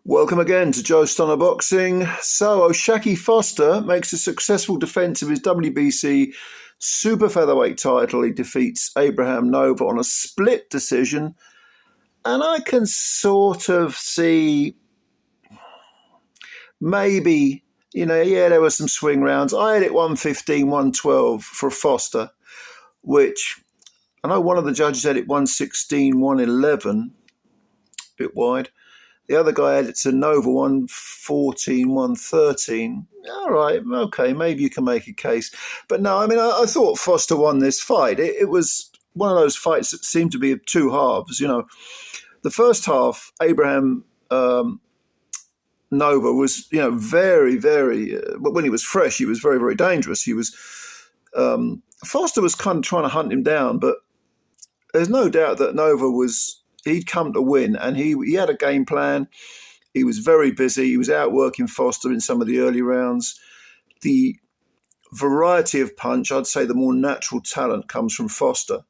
Welcome again to Joe Stunner Boxing. So, O'Shaquie Foster makes a successful defence of his WBC super featherweight title. He defeats Abraham Nova on a split decision. And I can sort of see maybe, there were some swing rounds. I had it 115, 112 for Foster, which I know one of the judges had it 116, 111, a bit wide. The other guy had it to Nova 114, 113. All right, okay, maybe you can make a case. But no, I thought Foster won this fight. It was one of those fights that seemed to be of two halves. The first half, Abraham Nova was, very, very, when he was fresh, he was very, very dangerous. Foster was kind of trying to hunt him down, but there's no doubt that Nova he'd come to win, and he had a game plan. He was very busy. He was outworking Foster in some of the early rounds. The variety of punch, I'd say the more natural talent comes from Foster.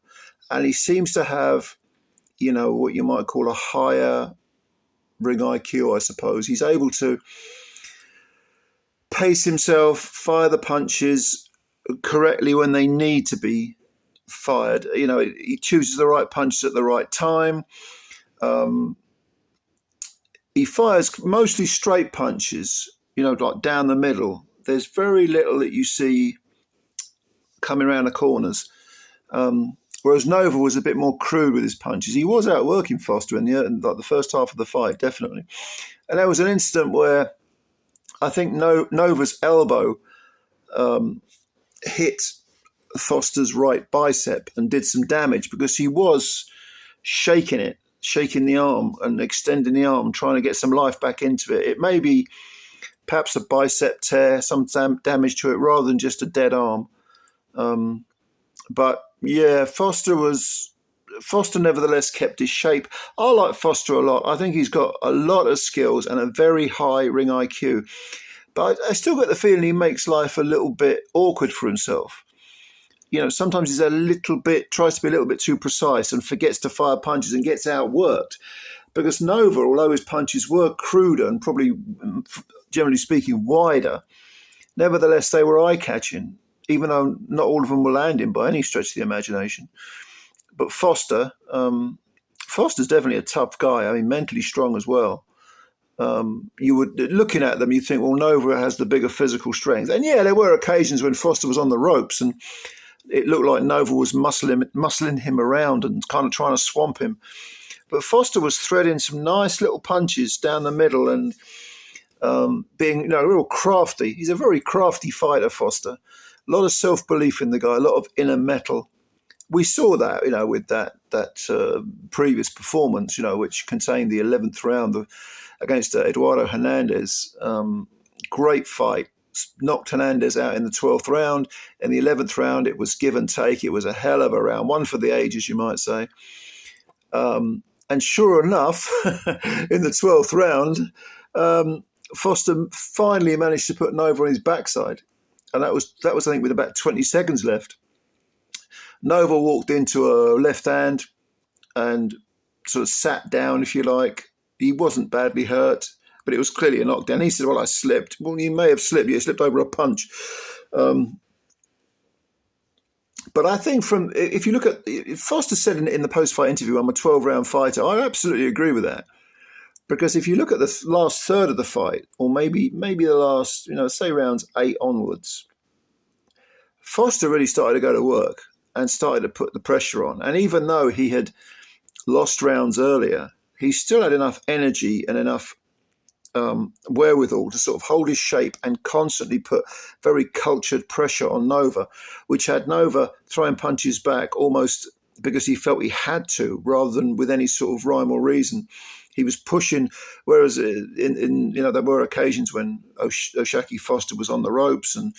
And he seems to have, what you might call a higher ring IQ, I suppose. He's able to pace himself, fire the punches correctly when they need to be fired. He chooses the right punches at the right time. He fires mostly straight punches, like down the middle. There's very little that you see coming around the corners. Whereas Nova was a bit more crude with his punches. He was outworking Foster in the first half of the fight, definitely. And there was an incident where I think Nova's elbow hit Foster's right bicep and did some damage because he was shaking the arm and extending the arm, trying to get some life back into it. It may be perhaps a bicep tear, some damage to it rather than just a dead arm. But yeah, Foster nevertheless kept his shape. I like Foster a lot. I think he's got a lot of skills and a very high ring IQ. But I still get the feeling he makes life a little bit awkward for himself. Sometimes he's tries to be a little bit too precise and forgets to fire punches and gets outworked. Because Nova, although his punches were cruder and probably, generally speaking, wider, nevertheless, they were eye-catching, even though not all of them were landing by any stretch of the imagination. But Foster's definitely a tough guy. Mentally strong as well. Looking at them, you think, well, Nova has the bigger physical strength. And yeah, there were occasions when Foster was on the ropes and it looked like Nova was muscling him around and kind of trying to swamp him. But Foster was threading some nice little punches down the middle and being, real crafty. He's a very crafty fighter, Foster. A lot of self-belief in the guy, a lot of inner metal. We saw that, with that previous performance, which contained the 11th round against Eduardo Hernandez. Great fight. Knocked Hernandez out in the 12th round. In the 11th round, it was give and take. It was a hell of a round, one for the ages, you might say. And sure enough, in the 12th round, Foster finally managed to put Nova on his backside. And that was I think, with about 20 seconds left. Nova walked into a left hand and sort of sat down, if you like. He wasn't badly hurt, but it was clearly a knockdown. He said, well, I slipped. Well, you may have slipped. You slipped over a punch. But I think if you look at, Foster said in the post-fight interview, I'm a 12-round fighter. I absolutely agree with that. Because if you look at the last third of the fight, or maybe the last, say rounds 8 onwards, Foster really started to go to work and started to put the pressure on. And even though he had lost rounds earlier, he still had enough energy and enough wherewithal to sort of hold his shape and constantly put very cultured pressure on Nova, which had Nova throwing punches back almost because he felt he had to, rather than with any sort of rhyme or reason. He was pushing, whereas there were occasions when O'Shaquie Foster was on the ropes and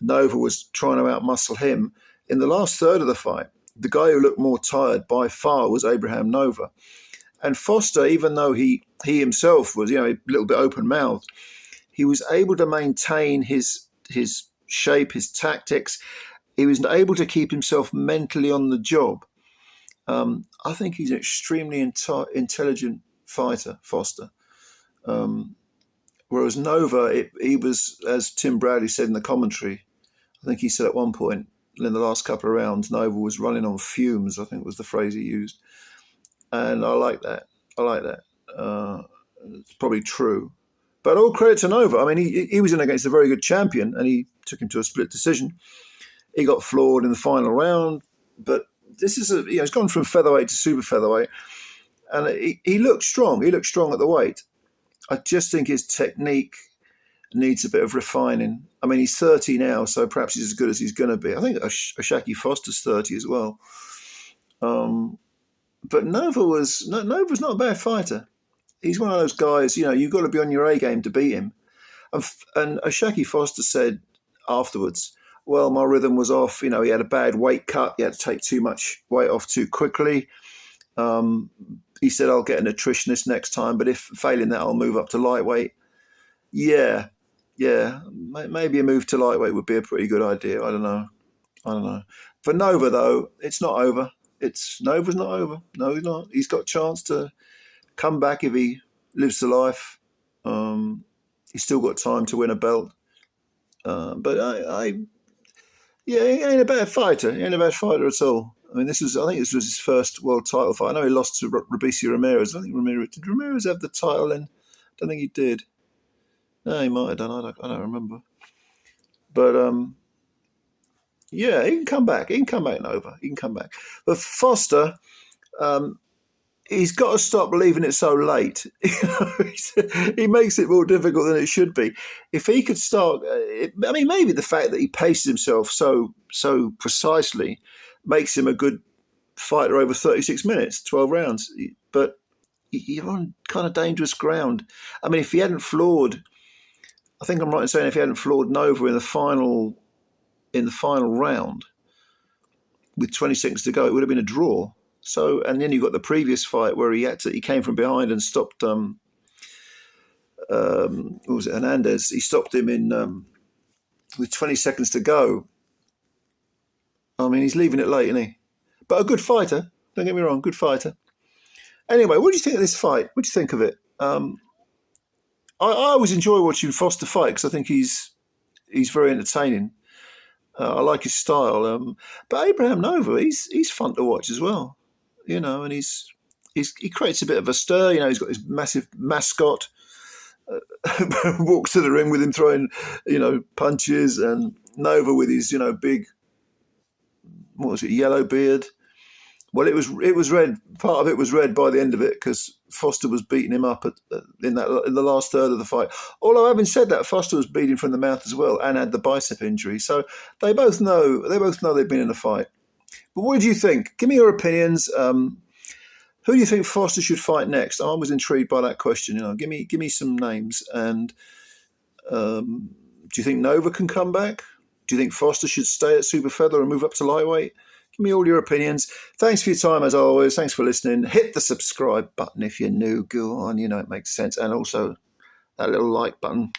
Nova was trying to outmuscle him. In the last third of the fight, the guy who looked more tired by far was Abraham Nova. And Foster, even though he himself was, a little bit open-mouthed, he was able to maintain his shape, his tactics. He was able to keep himself mentally on the job. I think he's an extremely intelligent fighter, Foster. Whereas Nova, he was, as Tim Bradley said in the commentary, I think he said at one point in the last couple of rounds, Nova was running on fumes, I think was the phrase he used. And I like that. It's probably true. But all credit to Nova. I mean, he was in against a very good champion, and he took him to a split decision. He got floored in the final round, but this is he's gone from featherweight to super featherweight, and he looked strong. He looked strong at the weight. I just think his technique needs a bit of refining. I mean, he's 30 now, so perhaps he's as good as he's going to be. I think Ashaki Foster's 30 as well. But Nova's not a bad fighter. He's one of those guys, you've got to be on your A game to beat him. And Ashaki Foster said afterwards, well, my rhythm was off. He had a bad weight cut. He had to take too much weight off too quickly. He said, I'll get a nutritionist next time, but if failing that, I'll move up to lightweight. Yeah. Maybe a move to lightweight would be a pretty good idea. I don't know. For Nova, though, it's not over. Nova's not over. No, he's not. He's got a chance to come back if he lives the life. He's still got time to win a belt. But he ain't a bad fighter. He ain't a bad fighter at all. I mean, I think this was his first world title fight. I know he lost to Robeisy Ramirez. Did Ramirez have the title then? I don't think he did. No, he might have done. I don't remember. But he can come back. He can come back, Nova. He can come back. But Foster, he's got to stop leaving it so late. He makes it more difficult than it should be. If he could start, maybe the fact that he paces himself so precisely makes him a good fighter over 36 minutes, 12 rounds. But you're on kind of dangerous ground. I mean, if he hadn't floored, I think I'm right in saying if he hadn't floored Nova in the final round with 20 seconds to go, it would have been a draw. So, and then you got the previous fight where he came from behind and stopped. What was it? Hernandez. He stopped him in with 20 seconds to go. I mean, he's leaving it late, isn't he? But a good fighter. Don't get me wrong, good fighter. Anyway, what do you think of this fight? What do you think of it? I always enjoy watching Foster fight because I think he's very entertaining. I like his style. But Abraham Nova, he's fun to watch as well. And he creates a bit of a stir. He's got his massive mascot. Walks to the ring with him throwing, punches, and Nova with his, big, what was it, yellow beard. Well, it was red. Part of it was red by the end of it because Foster was beating him up in the last third of the fight. Although having said that, Foster was bleeding from the mouth as well and had the bicep injury. So they both know they've been in a fight. But what do you think? Give me your opinions. Who do you think Foster should fight next? I was intrigued by that question. Give me some names. And do you think Nova can come back? Do you think Foster should stay at super feather and move up to lightweight? Give me all your opinions. Thanks for your time, as always. Thanks for listening. Hit the subscribe button if you're new. Go on, it makes sense. And also that little like button.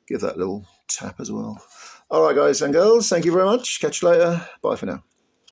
Give that little tap as well. All right, guys and girls, thank you very much. Catch you later. Bye for now.